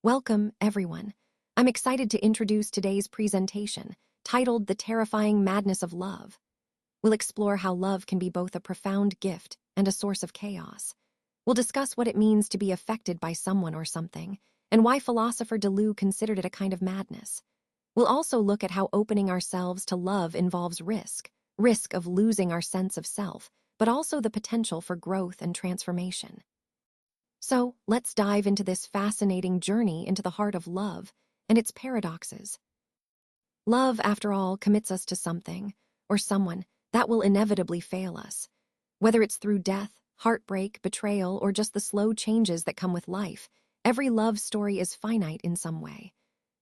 Welcome, everyone. I'm excited to introduce today's presentation, titled The Terrifying Madness of Love. We'll explore how love can be both a profound gift and a source of chaos. We'll discuss what it means to be affected by someone or something, and why philosopher Deleuze considered it a kind of madness. We'll also look at how opening ourselves to love involves risk of losing our sense of self, but also the potential for growth and transformation. So, let's dive into this fascinating journey into the heart of love and its paradoxes. Love, after all, commits us to something, or someone, that will inevitably fail us. Whether it's through death, heartbreak, betrayal, or just the slow changes that come with life, every love story is finite in some way.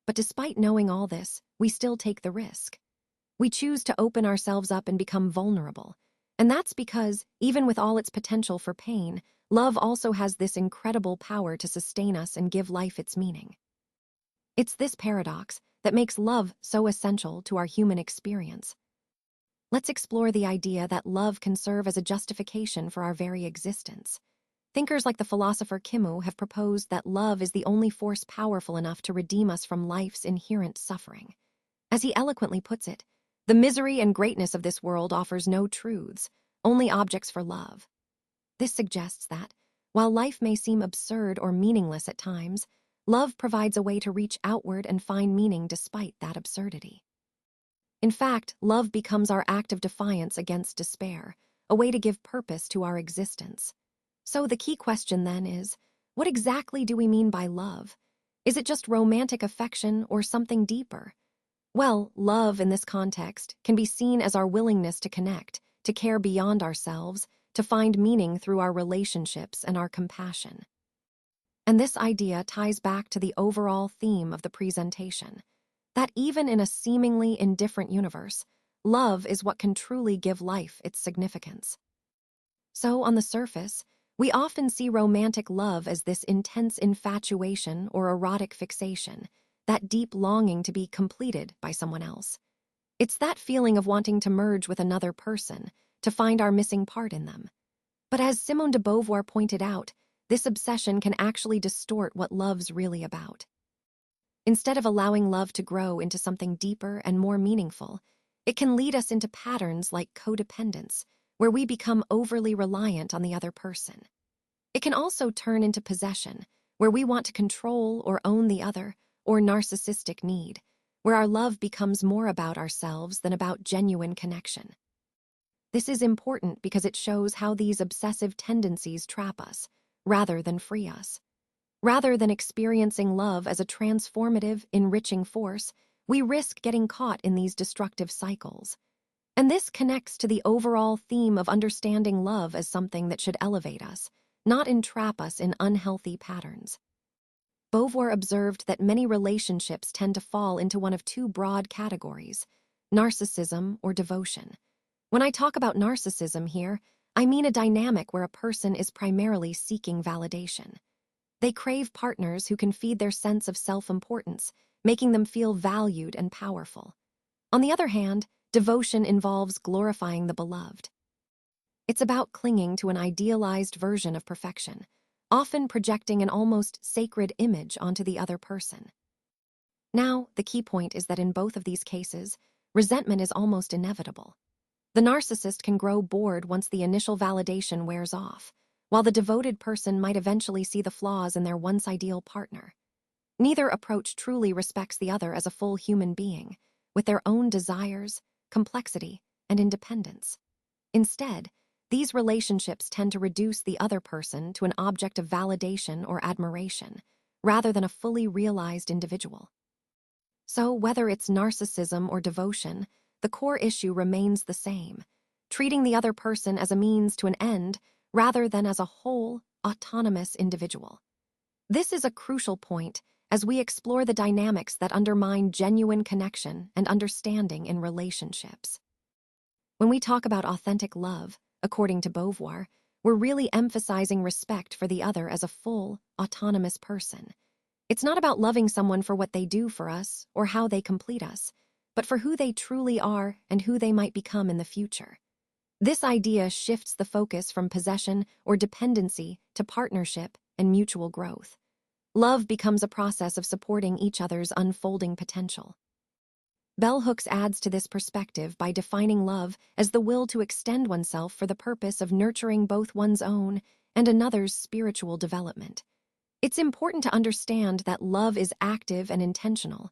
But despite knowing all this, we still take the risk. We choose to open ourselves up and become vulnerable. And that's because, even with all its potential for pain, love also has this incredible power to sustain us and give life its meaning. It's this paradox that makes love so essential to our human experience. Let's explore the idea that love can serve as a justification for our very existence. Thinkers like the philosopher Kimu have proposed that love is the only force powerful enough to redeem us from life's inherent suffering. As he eloquently puts it, the misery and greatness of this world offers no truths, only objects for love. This suggests that, while life may seem absurd or meaningless at times, love provides a way to reach outward and find meaning despite that absurdity. In fact, love becomes our act of defiance against despair, a way to give purpose to our existence. So the key question then is, what exactly do we mean by love? Is it just romantic affection or something deeper? Well, love in this context can be seen as our willingness to connect, to care beyond ourselves, to find meaning through our relationships and our compassion. And this idea ties back to the overall theme of the presentation, that even in a seemingly indifferent universe, love is what can truly give life its significance. So, on the surface, we often see romantic love as this intense infatuation or erotic fixation, that deep longing to be completed by someone else. It's that feeling of wanting to merge with another person, to find our missing part in them. But as Simone de Beauvoir pointed out, this obsession can actually distort what love's really about. Instead of allowing love to grow into something deeper and more meaningful, it can lead us into patterns like codependence, where we become overly reliant on the other person. It can also turn into possession, where we want to control or own the other, or narcissistic need, where our love becomes more about ourselves than about genuine connection. This is important because it shows how these obsessive tendencies trap us, rather than free us. Rather than experiencing love as a transformative, enriching force, we risk getting caught in these destructive cycles. And this connects to the overall theme of understanding love as something that should elevate us, not entrap us in unhealthy patterns. Beauvoir observed that many relationships tend to fall into one of two broad categories: narcissism or devotion. When I talk about narcissism here, I mean a dynamic where a person is primarily seeking validation. They crave partners who can feed their sense of self-importance, making them feel valued and powerful. On the other hand, devotion involves glorifying the beloved. It's about clinging to an idealized version of perfection, often projecting an almost sacred image onto the other person. Now, the key point is that in both of these cases, resentment is almost inevitable. The narcissist can grow bored once the initial validation wears off, while the devoted person might eventually see the flaws in their once ideal partner. Neither approach truly respects the other as a full human being, with their own desires, complexity, and independence. Instead, these relationships tend to reduce the other person to an object of validation or admiration, rather than a fully realized individual. So, whether it's narcissism or devotion, the core issue remains the same: treating the other person as a means to an end rather than as a whole, autonomous individual. This is a crucial point as we explore the dynamics that undermine genuine connection and understanding in relationships. When we talk about authentic love, according to Beauvoir, we're really emphasizing respect for the other as a full, autonomous person. It's not about loving someone for what they do for us or how they complete us, but for who they truly are and who they might become in the future. This idea shifts the focus from possession or dependency to partnership and mutual growth. Love becomes a process of supporting each other's unfolding potential. Bell Hooks adds to this perspective by defining love as the will to extend oneself for the purpose of nurturing both one's own and another's spiritual development. It's important to understand that love is active and intentional.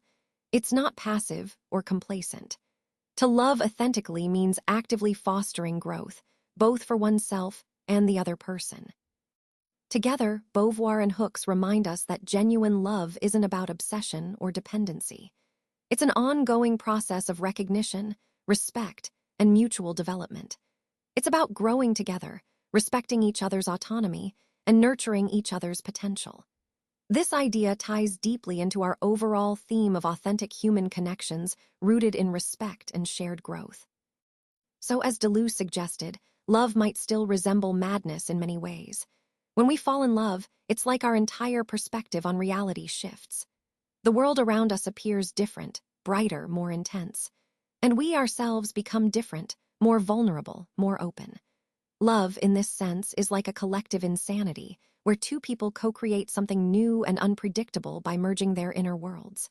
It's not passive or complacent. To love authentically means actively fostering growth, both for oneself and the other person. Together, Beauvoir and Hooks remind us that genuine love isn't about obsession or dependency. It's an ongoing process of recognition, respect, and mutual development. It's about growing together, respecting each other's autonomy, and nurturing each other's potential. This idea ties deeply into our overall theme of authentic human connections rooted in respect and shared growth. So, as Deleuze suggested, love might still resemble madness in many ways. When we fall in love, it's like our entire perspective on reality shifts. The world around us appears different, brighter, more intense. And we ourselves become different, more vulnerable, more open. Love, in this sense, is like a collective insanity, where two people co-create something new and unpredictable by merging their inner worlds.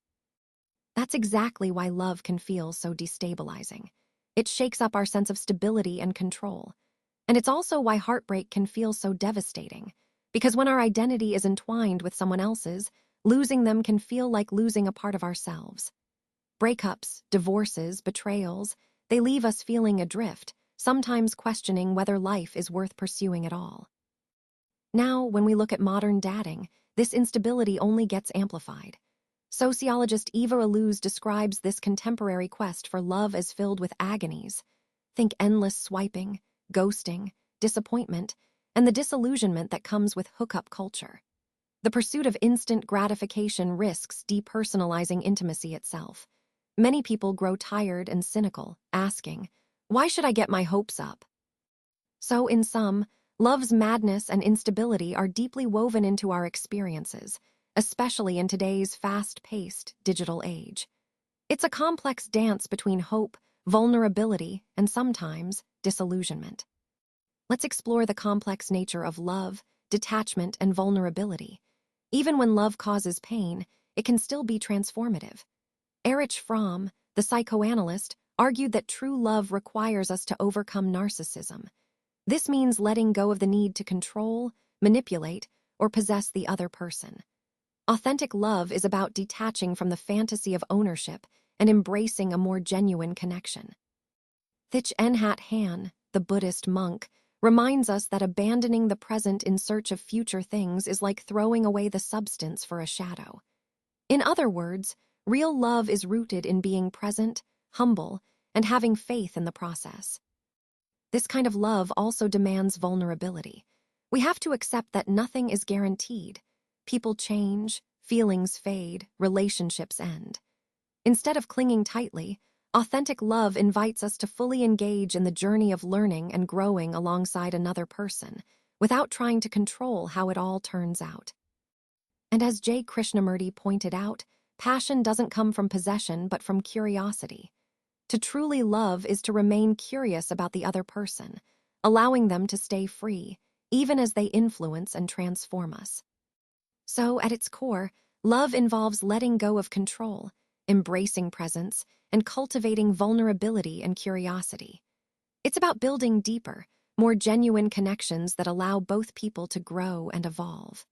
That's exactly why love can feel so destabilizing. It shakes up our sense of stability and control. And it's also why heartbreak can feel so devastating, because when our identity is entwined with someone else's, losing them can feel like losing a part of ourselves. Breakups, divorces, betrayals, they leave us feeling adrift, sometimes questioning whether life is worth pursuing at all. Now, when we look at modern dating, this instability only gets amplified. Sociologist Eva Illouz describes this contemporary quest for love as filled with agonies. Think endless swiping, ghosting, disappointment, and the disillusionment that comes with hookup culture. The pursuit of instant gratification risks depersonalizing intimacy itself. Many people grow tired and cynical, asking, "Why should I get my hopes up?" So, in sum, love's madness and instability are deeply woven into our experiences, especially in today's fast-paced digital age. It's a complex dance between hope, vulnerability, and sometimes disillusionment. Let's explore the complex nature of love, detachment, and vulnerability. Even when love causes pain, it can still be transformative. Erich Fromm, the psychoanalyst, argued that true love requires us to overcome narcissism. This means letting go of the need to control, manipulate, or possess the other person. Authentic love is about detaching from the fantasy of ownership and embracing a more genuine connection. Thich Nhat Hanh, the Buddhist monk, reminds us that abandoning the present in search of future things is like throwing away the substance for a shadow. In other words, real love is rooted in being present, humble, and having faith in the process. This kind of love also demands vulnerability. We have to accept that nothing is guaranteed. People change, feelings fade, relationships end. Instead of clinging tightly, authentic love invites us to fully engage in the journey of learning and growing alongside another person, without trying to control how it all turns out. And as J. Krishnamurti pointed out, passion doesn't come from possession but from curiosity. To truly love is to remain curious about the other person, allowing them to stay free, even as they influence and transform us. So, at its core, love involves letting go of control, embracing presence, and cultivating vulnerability and curiosity. It's about building deeper, more genuine connections that allow both people to grow and evolve.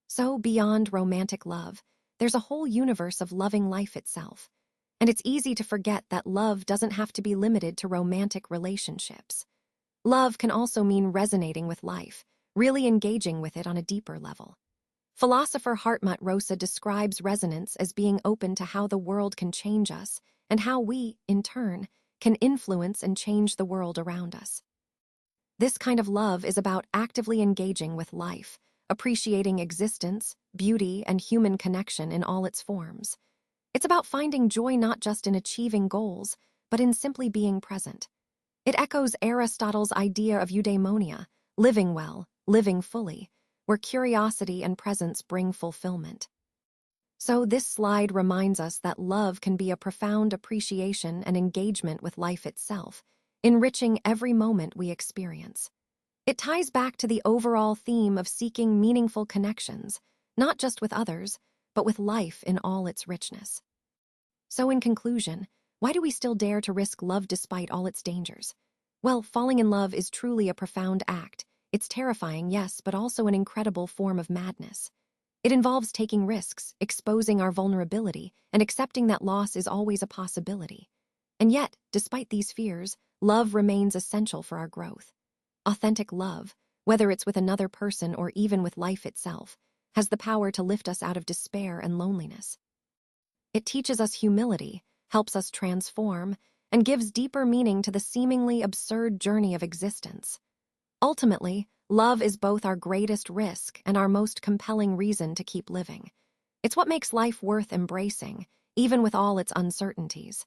So, beyond romantic love, there's a whole universe of loving life itself. And it's easy to forget that love doesn't have to be limited to romantic relationships. Love can also mean resonating with life, really engaging with it on a deeper level. Philosopher Hartmut Rosa describes resonance as being open to how the world can change us and how we, in turn, can influence and change the world around us. This kind of love is about actively engaging with life, appreciating existence, beauty, and human connection in all its forms. It's about finding joy not just in achieving goals, but in simply being present. It echoes Aristotle's idea of eudaimonia, living well, living fully, where curiosity and presence bring fulfillment. So this slide reminds us that love can be a profound appreciation and engagement with life itself, enriching every moment we experience. It ties back to the overall theme of seeking meaningful connections, not just with others, but with life in all its richness. So in conclusion, why do we still dare to risk love despite all its dangers? Well, falling in love is truly a profound act. It's terrifying, yes, but also an incredible form of madness. It involves taking risks, exposing our vulnerability, and accepting that loss is always a possibility. And yet, despite these fears, love remains essential for our growth. Authentic love, whether it's with another person or even with life itself, has the power to lift us out of despair and loneliness. It teaches us humility, helps us transform, and gives deeper meaning to the seemingly absurd journey of existence. Ultimately, love is both our greatest risk and our most compelling reason to keep living. It's what makes life worth embracing, even with all its uncertainties.